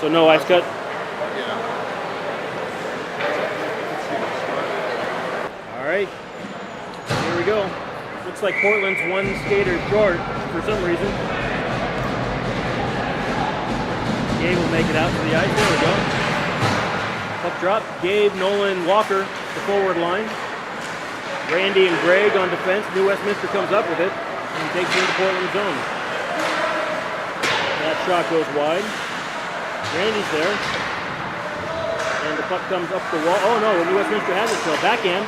So no ice cut? All right, here we go. Looks like Portland's one skater short for some reason. Gabe will make it out to the ice. There we go. Puck drop. Gabe, Nolan, Walker, the forward line. Randy and Greg on defense. New Westminster comes up with it and takes it into Portland's zone. That shot goes wide. Randy's there. And the puck comes up the wall. Oh no, New Westminster has it still. Backhand.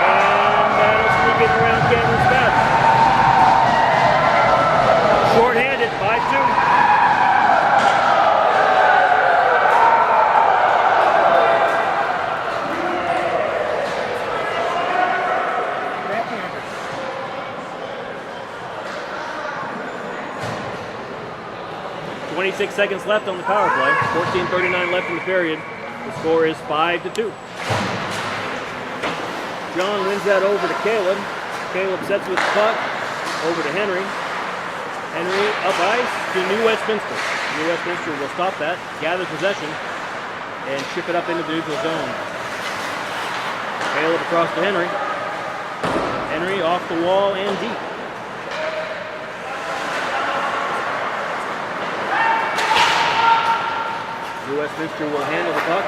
And that'll sneak it around Cameron Scott. Short-handed, 5-2. Seconds left on the power play. 14:39 left in the period. The score is 5-2. John wins that over to Caleb. Caleb sets with the puck over to Henry. Henry up ice to New Westminster. New Westminster will stop that, gather possession, and ship it up into the neutral zone. Caleb across to Henry. Henry off the wall and deep. New Westminster will handle the puck.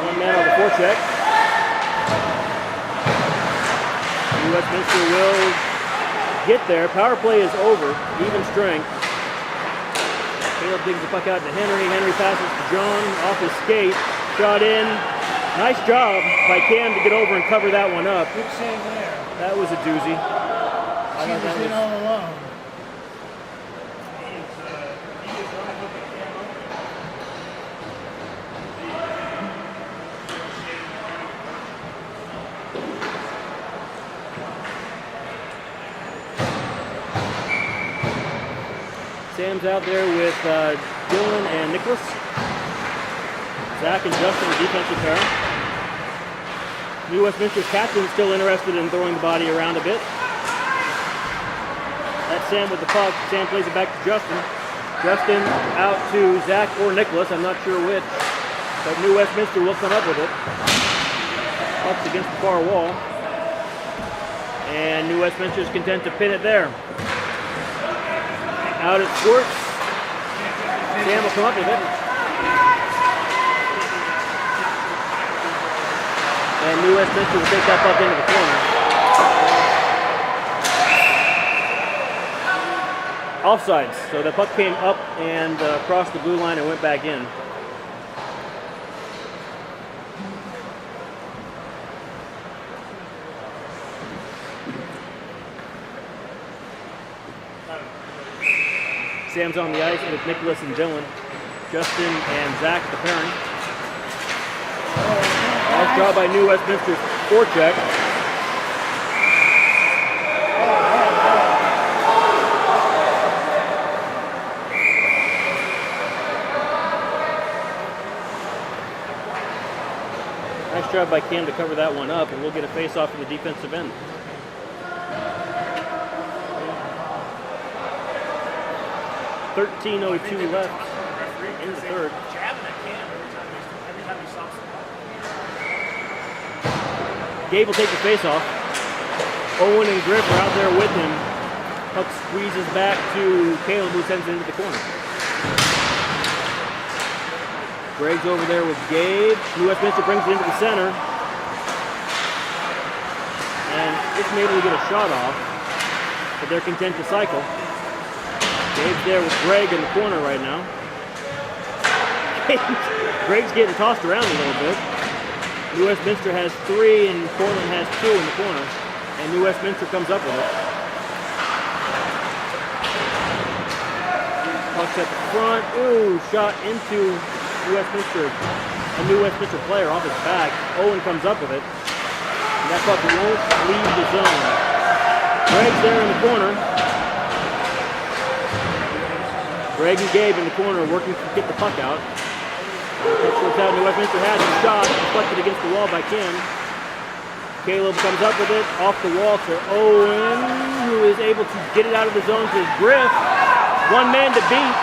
One man on the forecheck. New Westminster will get there. Power play is over. Even strength. Caleb digs the puck out to Henry. Henry passes to John off his skate. Shot in. Nice job by Cam to get over and cover that one up. Good save there. That was a doozy. She was in all alone. Sam's out there with Dylan and Nicholas. Zach and Justin, the defensive pair. New Westminster's captain still interested in throwing the body around a bit. That's Sam with the puck. Sam plays it back to Justin. Justin out to Zach or Nicholas, I'm not sure which. But New Westminster will come up with it. Puck's against the far wall. And New Westminster's content to pin it there. Out it squirts. Sam will come up with it. And New Westminster will take that puck into the corner. Offsides. So the puck came up and crossed the blue line and went back in. Sam's on the ice with Nicholas and Dylan. Justin and Zach, the pairing. Nice job by New Westminster's forecheck. Nice job by Cam to cover that one up, and we'll get a face-off to the defensive end. 13:02 left in the third. Gabe will take the face-off. Owen and Griff are out there with him. Puck squeezes back to Caleb, who sends it into the corner. Greg's over there with Gabe. New Westminster brings it into the center. And it's maybe to get a shot off, but they're content to cycle. Gabe's there with Greg in the corner right now. Greg's getting tossed around a little bit. New Westminster has 3 and Portland has 2 in the corner. And New Westminster comes up with it. Puck's at the front. Ooh, shot into New Westminster. A New Westminster player off his back. Owen comes up with it. And that puck won't leave the zone. Greg's there in the corner. Greg and Gabe in the corner working to get the puck out. That's what's out. New Westminster has a shot, deflected against the wall by Kim. Caleb comes up with it, off the wall to Owen, who is able to get it out of the zone to Griff. One man to beat.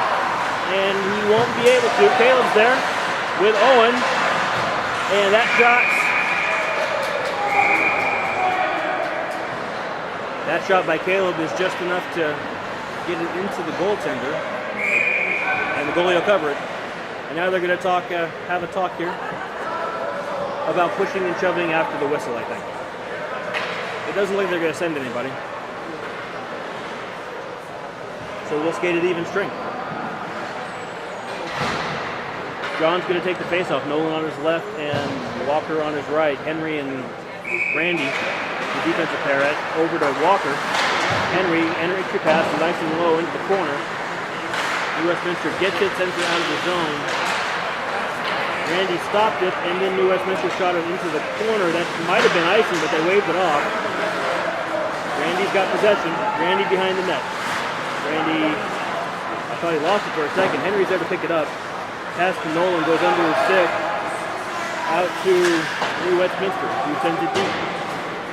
and he won't be able to. Caleb's there with Owen, and that shot by Caleb is just enough to get it into the goaltender, and the goalie will cover it. And now they're going to have a talk here about pushing and shoving after the whistle, I think. It doesn't look like they're going to send anybody. So we'll skate at even strength. John's going to take the face-off. Nolan on his left and Walker on his right. Henry and Randy, the defensive pair, over to Walker. Henry enters your pass nice and low into the corner. New Westminster gets it, sends it out of the zone. Randy stopped it, and then New Westminster shot it into the corner. That might have been icing, but they waved it off. Randy's got possession. Randy behind the net. Randy, I thought he lost it for a second. Henry's there to pick it up. Pass to Nolan, goes under his stick. Out to New Westminster, who sends it deep.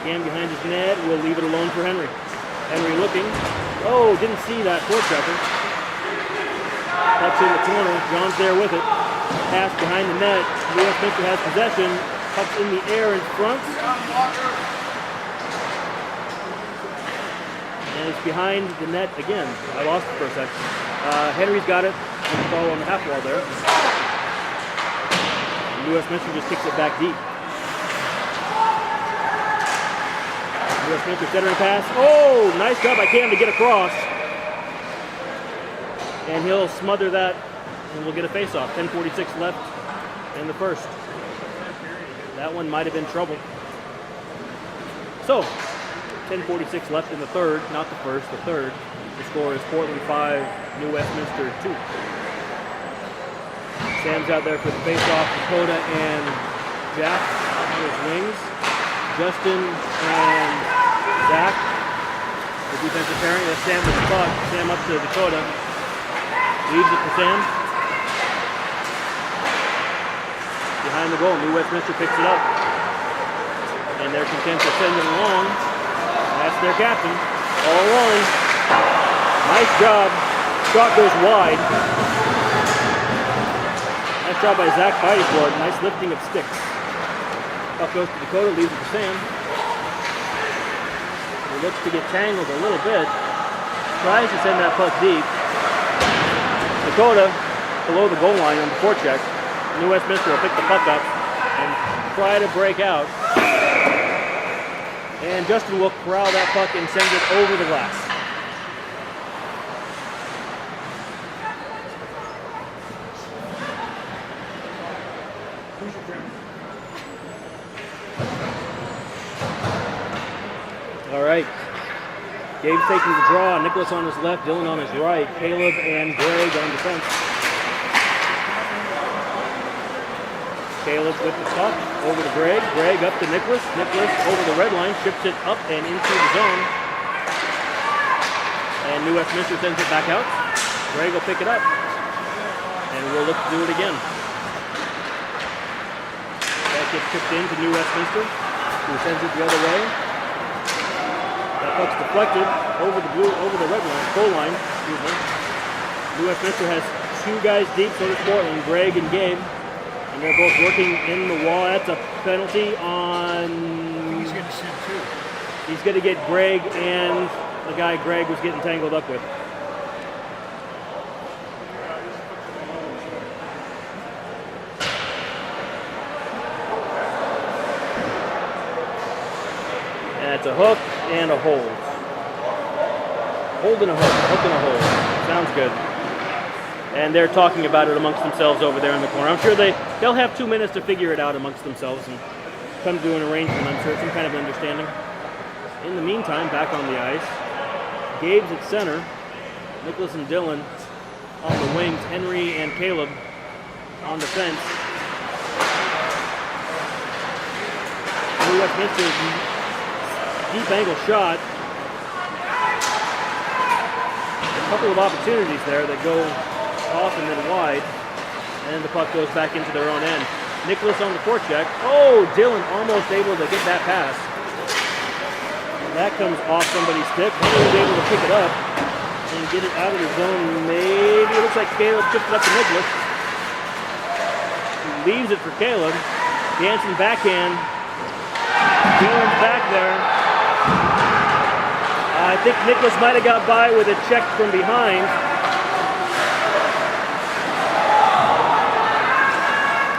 Cam behind his net, will leave it alone for Henry. Henry looking. Oh, didn't see that forechecker. Puck's in the corner. John's there with it. Pass behind the net. New Westminster has possession. Puck's in the air in front. And it's behind the net again. I lost it for a second. Henry's got it. It's all on the half wall there. New Westminster just kicks it back deep. New Westminster centering pass. Oh, nice job by Cam to get across. And he'll smother that, and we'll get a face-off. 10:46 left in the first. That one might have been trouble. So, 10:46 left in the third, not the first, the third. The score is Portland 5, New Westminster 2. Sam's out there for the face-off. Dakota and Jack on his wings. Justin and Zach, the defensive pairing. That's Sam with the puck. Sam up to Dakota. Leaves it to Sam. Behind the goal, New Westminster picks it up. And they're content to send it along. That's their captain. All along. Nice job. Shot goes wide. Nice job by Zach fighting for it. Nice lifting of sticks. Puck goes to Dakota, leaves it to Sam. He looks to get tangled a little bit. Tries to send that puck deep. Dakota below the goal line on the forecheck. New Westminster will pick the puck up and try to break out. And Justin will corral that puck and send it over the glass. All right. Gabe's taking the draw. Nicholas on his left, Dylan on his right. Caleb and Greg on defense. Caleb with the puck over to Greg. Greg up to Nicholas. Nicholas over the red line, ships it up and into the zone. And New Westminster sends it back out. Greg will pick it up. And we'll look to do it again. That gets tipped into New Westminster, who sends it the other way. That puck's deflected over the red line, goal line. Excuse me. New Westminster has two guys deep, so does Portland, Greg and Gabe. And they're both working in the wall. That's a penalty on... He's going to shoot too. He's going to get Greg and the guy Greg was getting tangled up with. And it's a hook and a hold. Hold and a hook and a hold. Sounds good. And they're talking about it amongst themselves over there in the corner. I'm sure they'll have 2 minutes to figure it out amongst themselves and come to an arrangement, I'm sure, some kind of understanding. In the meantime, back on the ice, Gabe's at center, Nicholas and Dylan on the wings, Henry and Caleb on the fence. New Westminster deep angle shot. A couple of opportunities there that go off and then wide, and the puck goes back into their own end. Nicholas on the forecheck. Oh, Dylan almost able to get that pass. And that comes off somebody's stick. Henry was able to pick it up, and get it out of the zone. Maybe it looks like Caleb chipped it up to Nicholas. He leaves it for Caleb. Dancing backhand. Dylan's back there. I think Nicholas might have got by with a check from behind.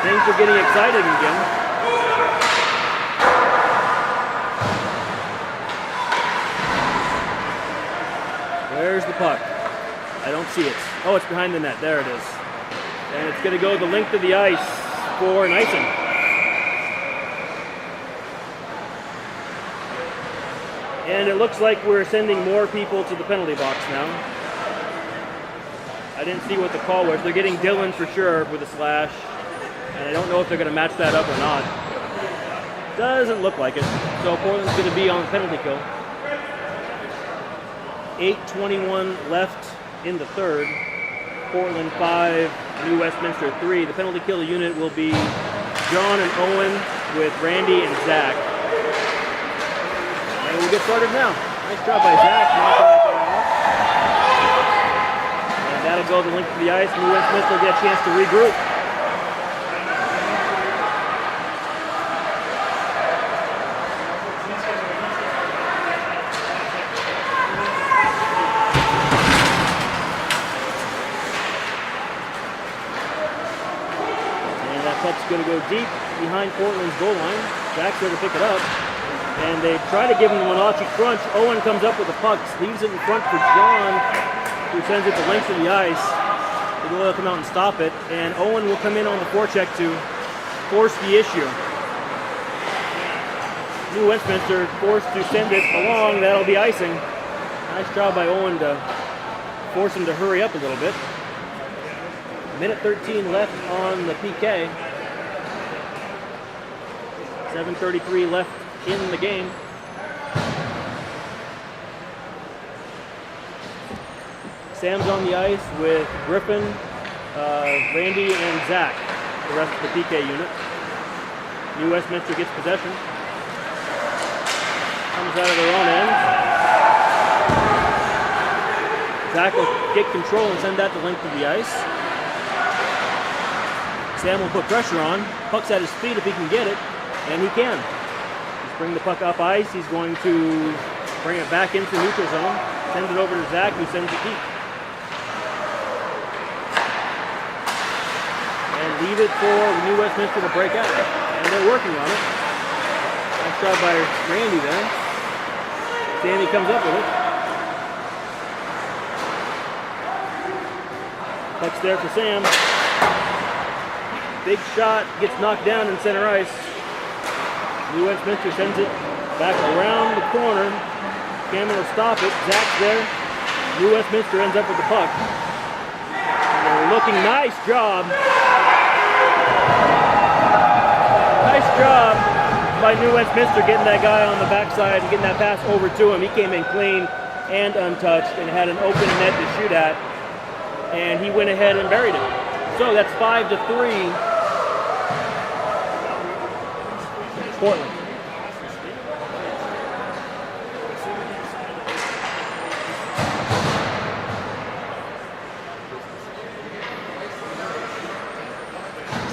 Things are getting exciting again. Where's the puck? I don't see it. Oh, it's behind the net. There it is. And it's going to go the length of the ice for an icing. And it looks like we're sending more people to the penalty box now. I didn't see what the call was. They're getting Dylan for sure with a slash. And I don't know if they're going to match that up or not. Doesn't look like it. So Portland's going to be on the penalty kill. 8:21 left in the third. Portland 5, New Westminster 3. The penalty kill unit will be John and Owen with Randy and Zach. And we'll get started now. Nice job by Zach. Knocking that thing off. And that'll go the length of the ice. New Westminster will get a chance to regroup. Puck's going to go deep behind Portland's goal line. Zach's there to pick it up. And they try to give him the Wenatchee crunch. Owen comes up with the puck, leaves it in front for John, who sends it the length of the ice. The goalie will come out and stop it. And Owen will come in on the forecheck to force the issue. New Westminster forced to send it along. That'll be icing. Nice job by Owen to force him to hurry up a little bit. Minute 13 left on the PK. 7:33 left in the game. Sam's on the ice with Griffin, Randy, and Zach, the rest of the PK unit. New Westminster gets possession. Comes out of their own end. Zach will get control and send that the length of the ice. Sam will put pressure on. Puck's at his feet if he can get it, and he can. He's bringing the puck up ice. He's going to bring it back into neutral zone. Sends it over to Zach, who sends it deep. And leave it for New Westminster to break out. And they're working on it. Nice job by Randy there. Sandy comes up with it. Puck's there for Sam. Big shot, gets knocked down in center ice. New Westminster sends it back around the corner. Cameron will stop it. Zach's there. New Westminster ends up with the puck. And they're looking, nice job. Nice job by New Westminster getting that guy on the backside and getting that pass over to him. He came in clean and untouched and had an open net to shoot at. And he went ahead and buried it. So that's 5-3. Portland.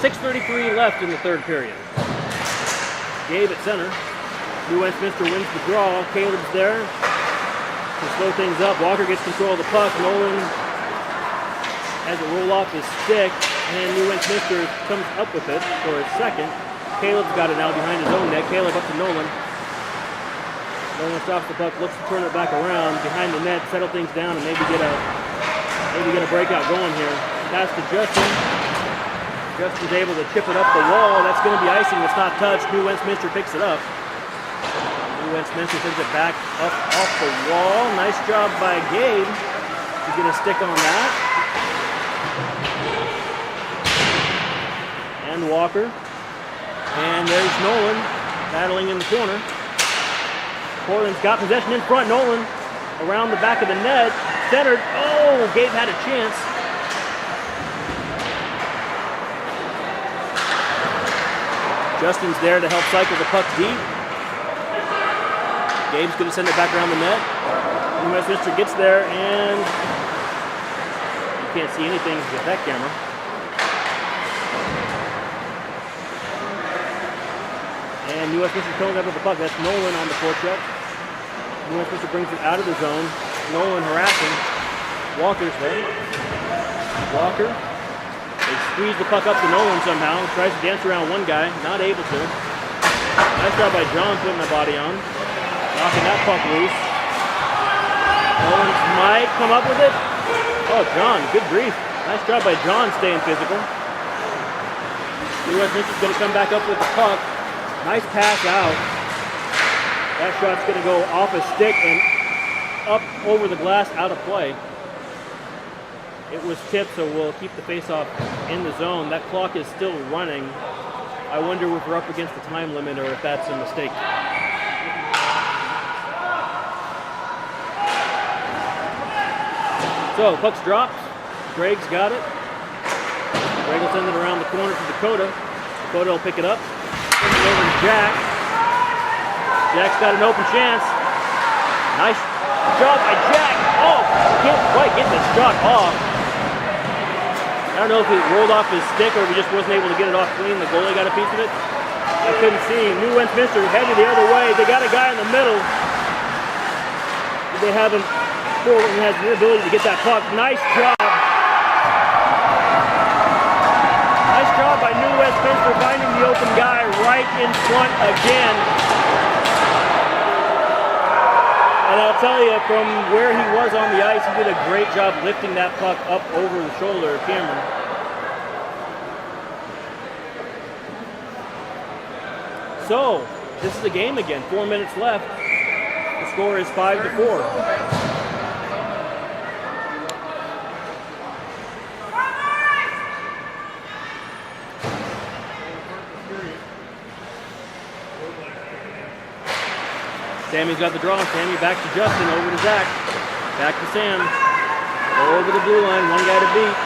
.6:33 left in the third period. Gabe at center. New Westminster wins the draw. Caleb's there to slow things up. Walker gets control of the puck. Nolan has it roll off his stick, and New Westminster comes up with it for a second. Caleb's got it now behind his own net. Caleb up to Nolan. Nolan stops the puck, looks to turn it back around behind the net, settle things down, and maybe get a breakout going here. Pass to Justin. Justin's able to chip it up the wall. That's going to be icing. It's not touched. New Westminster picks it up. New Westminster sends it back up off the wall. Nice job by Gabe to get a stick on that. And Walker. And there's Nolan battling in the corner. Portland's got possession in front. Nolan around the back of the net. Centered. Oh, Gabe had a chance. Justin's there to help cycle the puck deep. Gabe's going to send it back around the net. New Westminster gets there, and you can't see anything with that camera. And New Westminster coming up with the puck. That's Nolan on the forecheck. New Westminster brings it out of the zone. Nolan harassing. Walker's there. Walker. They squeeze the puck up to Nolan somehow. Tries to dance around one guy. Not able to. Nice job by John putting the body on. Knocking that puck loose. Nolan might come up with it. Oh, John, good grief. Nice job by John staying physical. New Westminster's going to come back up with the puck. Nice pass out. That shot's going to go off a stick and up over the glass, out of play. It was tipped, so we'll keep the faceoff in the zone. That clock is still running. I wonder if we're up against the time limit or if that's a mistake. So, puck's dropped. Greg's got it. Greg will send it around the corner to Dakota. Dakota will pick it up. Send it over to Jack. Jack's got an open chance. Nice job by Jack. Oh, can't quite get the shot off. I don't know if it rolled off his stick or if he just wasn't able to get it off clean. The goalie got a piece of it. I couldn't see. New Westminster headed the other way. They got a guy in the middle. They have him. Portland has the ability to get that puck. Nice job. Nice job by New Westminster finding the open guy right in front again. And I'll tell you, from where he was on the ice, he did a great job lifting that puck up over the shoulder of Cameron. So, this is a game again. 4 minutes left. The score is 5-4. Sammy's got the draw. Sammy back to Justin, over to Zach. Back to Sam. Over the blue line, one guy to beat.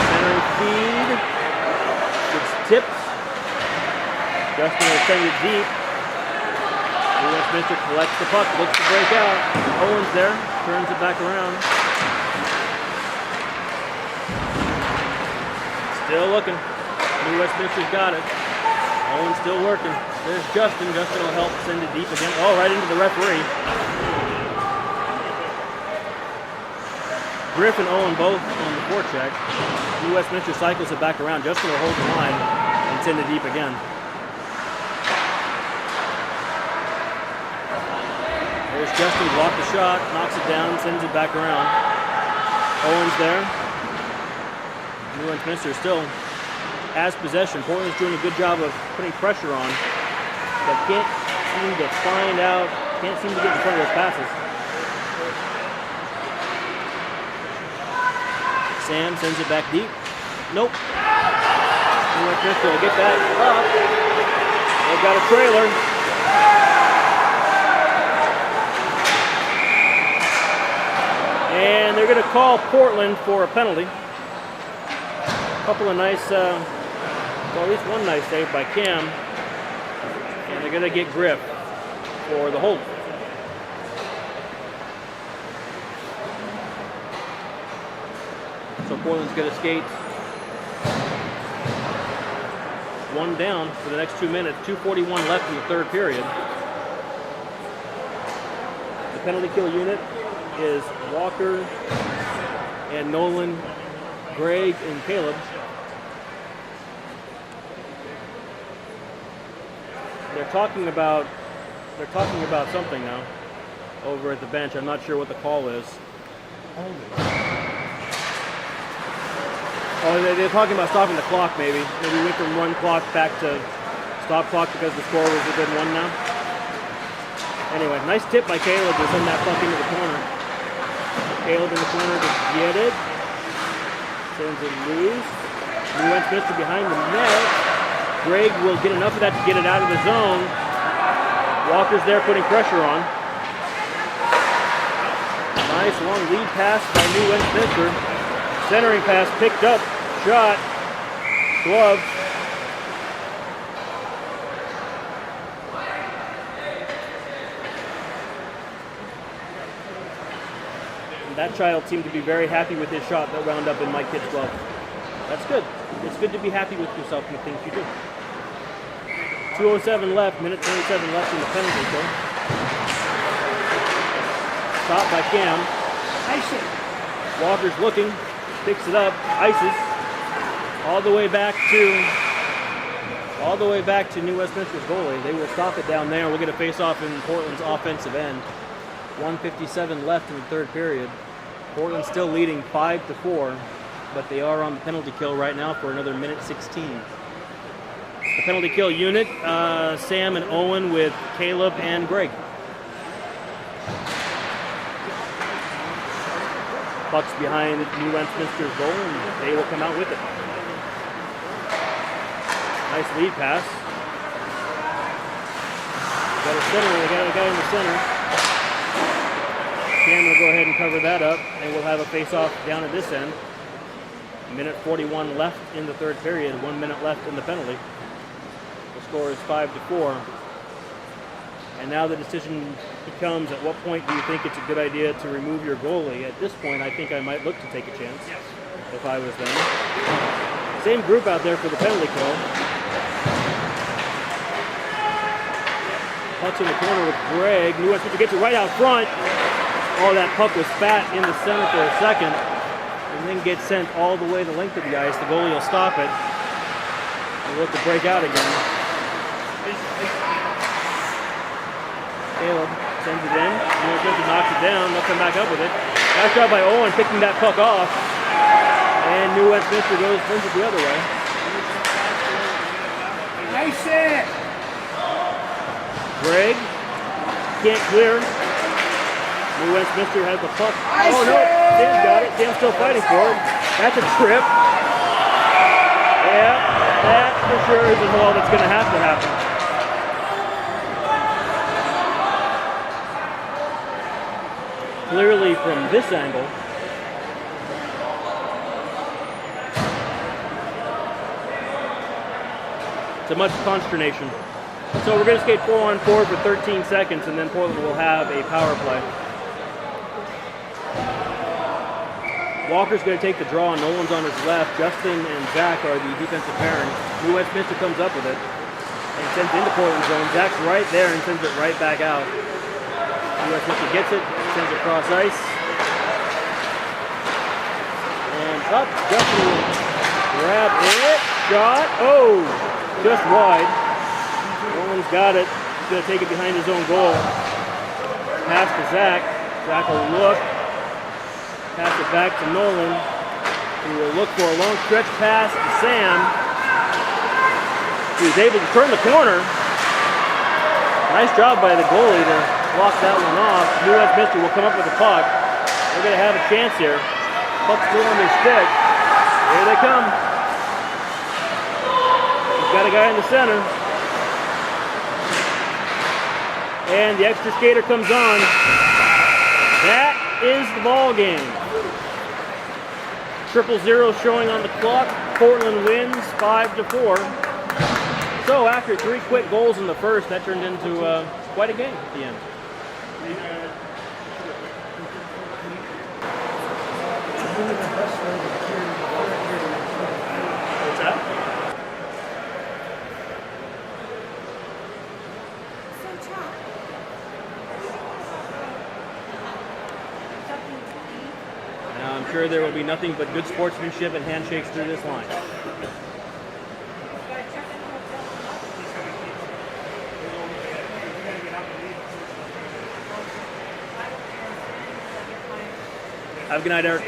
Centering feed. It's tipped. Justin will send it deep. New Westminster collects the puck, looks to break out. Owen's there, turns it back around. Still looking. New Westminster's got it. Owen's still working. There's Justin. Justin will help send it deep again. Oh, right into the referee. Griff and Owen both on the forecheck. New Westminster cycles it back around. Justin will hold the line and send it deep again. There's Justin, blocked the shot, knocks it down, sends it back around. Owen's there. New Westminster still has possession. Portland's doing a good job of putting pressure on, but can't seem to find out, can't seem to get in front of those passes. Sam sends it back deep. Nope. New Westminster will get that up. They've got a trailer. And they're going to call Portland for a penalty. A couple of nice, well, at least one nice save by Cam. And they're going to get Griff for the hold. So Portland's going to skate one down for the next 2 minutes. 2:41 left in the third period. The penalty kill unit is Walker and Nolan, Greg and Caleb. They're talking about something now over at the bench. I'm not sure what the call is. Oh, they're talking about stopping the clock, maybe. Maybe we went from run clock back to stop clock because the score was within one now. Anyway, nice tip by Caleb to send that puck into the corner. Caleb in the corner to get it. Sends it loose. New Westminster behind the net. Greg will get enough of that to get it out of the zone. Walker's there putting pressure on. Nice long lead pass by New Westminster. Centering pass picked up. Shot. Glove. that child seemed to be very happy with his shot that wound up in my kid's glove. That's good. It's good to be happy with yourself and the things you do. 2:07 left, minute 27 left in the penalty kill. Stopped by Cam. Ice it. Walker's looking, picks it up, ices. All the way back to New Westminster's goalie. They will stop it down there. We'll get a face-off in Portland's offensive end. 1:57 left in the third period. Portland's still leading 5-4, but they are on the penalty kill right now for another minute 16. The penalty kill unit, Sam and Owen with Caleb and Greg. Puck's behind New Westminster's goal, and they will come out with it. Nice lead pass. Got a center, they got a guy in the center. Cam will go ahead and cover that up, and we'll have a face-off down at this end. Minute 41 left in the third period, 1 minute left in the penalty. The score is 5-4. And now the decision becomes, at what point do you think it's a good idea to remove your goalie? At this point, I think I might look to take a chance if I was them. Same group out there for the penalty kill. Puck's in the corner with Greg. New Westminster gets it right out front. Oh, that puck was fat in the center for a second, and then gets sent all the way the length of the ice. The goalie will stop it and look to break out again. Caleb sends it in. New Westminster knocks it down. They'll come back up with it. Nice job by Owen picking that puck off, and New Westminster turns it the other way. Ice it. Greg can't clear. New Westminster has the puck. Oh no, Sam's got it. Sam's still fighting for it. That's a trip. Yeah, that for sure isn't all that's going to happen. Clearly from this angle. It's a much consternation. So we're going to skate 4-on-4 for 13 seconds, and then Portland will have a power play. Walker's going to take the draw. Nolan's on his left. Justin and Zach are the defensive pairing. New Westminster comes up with it and sends it into Portland zone. Zach's right there and sends it right back out. New Westminster gets it, sends it across ice. And up. Justin will grab it. Shot. Oh, just wide. Nolan's got it. He's going to take it behind his own goal. Pass to Zach. Zach will look. Pass it back to Nolan, who will look for a long stretch pass to Sam. He was able to turn the corner. Nice job by the goalie to block that one off. New Westminster will come up with the puck. They're going to have a chance here. Puck's still on their stick. Here they come. He's got a guy in the center. And the extra skater comes on. That is the ball game. 0-0 showing on the clock. Portland wins 5-4. So after 3 quick goals in the first, that turned into quite a game at the end. What's that? I'm sure there will be nothing but good sportsmanship and handshakes through this line. Have a good night, Eric.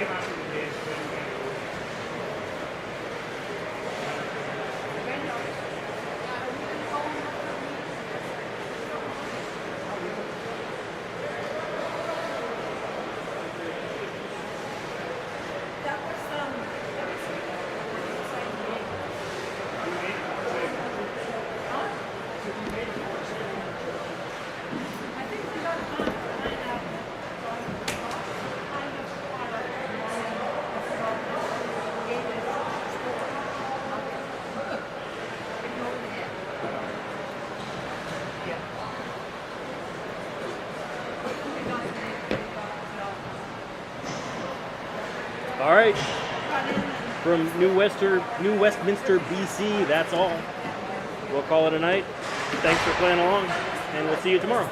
From New Westminster, BC, that's all. We'll call it a night. Thanks for playing along, and we'll see you tomorrow.